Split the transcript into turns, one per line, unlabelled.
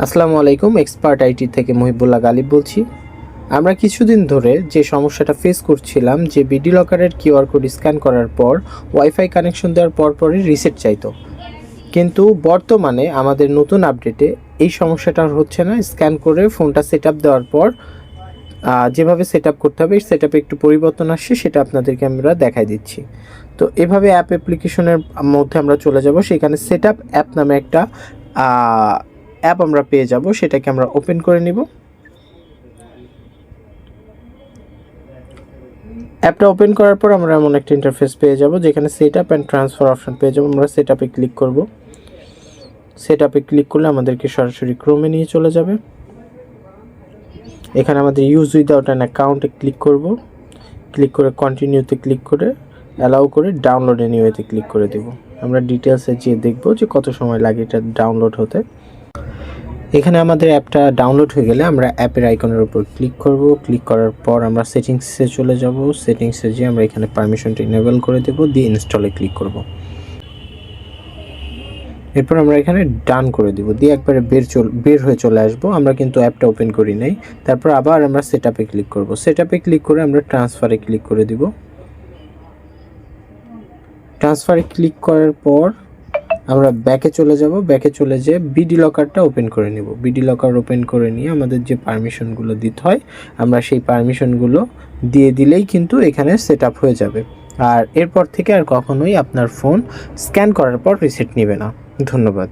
আসসালামু আলাইকুম। Expert IT থেকে মহিবুল্লাহ গালিব বলছি। আমরা কিছুদিন ধরে যে সমস্যাটা ফেস করছিলাম যে বিডি লকারের কিউআর কোড স্ক্যান করার পর ওয়াইফাই কানেকশন দেওয়ার পরপরই রিসেট চাইতো, কিন্তু বর্তমানে আমাদের নতুন আপডেটে এই সমস্যাটা আর হচ্ছে না। স্ক্যান করে ফোনটা সেট আপ দেওয়ার পর যেভাবে সেট আপ করতে হবে সেট আপে একটু পরিবর্তন আসছে, সেটা আপনাদেরকে আমরা দেখাই দিচ্ছি। তো এভাবে অ্যাপ্লিকেশনের মধ্যে আমরা চলে যাব, সেখানে সেট আপ অ্যাপ নামে একটা অ্যাপ আমরা পেয়ে যাব, সেটাকে আমরা ওপেন করে নিব। অ্যাপটা ওপেন করার পর আমরা এমন একটা ইন্টারফেস পেয়ে যাব যেখানে set up and transfer option পেয়ে যাব। আমরা সেট আপে ক্লিক করব। সেট আপে ক্লিক করলে আমাদেরকে সরাসরি ক্রোমে নিয়ে চলে যাবে। এখানে আমাদের ইউজ উইদাউট অ্যান অ্যাকাউন্টে ক্লিক করব। ক্লিক করে কন্টিনিউতে ক্লিক করে অ্যালাউ করে ডাউনলোড এনিওয়েতে ক্লিক করে দেব। আমরা ডিটেলসে যেয়ে দেখব যে কত সময় লাগে এটা ডাউনলোড হতে। এখানে আমাদের অ্যাপটা ডাউনলোড হয়ে গেলে আমরা অ্যাপের আইকনের উপর ক্লিক করব। ক্লিক করার পর আমরা সেটিংসে চলে যাব। সেটিংসে যেয়ে আমরা এখানে পারমিশনটা ইনেবল করে দেব, দিয়ে ইনস্টলে ক্লিক করব। এরপর আমরা এখানে ডান করে দেব, দিয়ে একবারে বের হয়ে চলে আসব। আমরা কিন্তু অ্যাপটা ওপেন করি নাই। তারপর আবার আমরা সেট আপে ক্লিক করব। সেট আপে ক্লিক করে আমরা ট্রান্সফারে ক্লিক করে দিব। ট্রান্সফারে ক্লিক করার পর আমরা ব্যাকে চলে যাব। ব্যাকে চলে যেয়ে বিডি লকারটা ওপেন করে নেব। বিডি লকার ওপেন করে নিয়ে আমাদের যে পারমিশনগুলো দিতে হয় আমরা সেই পারমিশনগুলো দিয়ে দিলেই কিন্তু এখানে সেট আপ হয়ে যাবে। আর এরপর থেকে আর কখনোই আপনার ফোন স্ক্যান করার পর রিসেট নেবে না। ধন্যবাদ।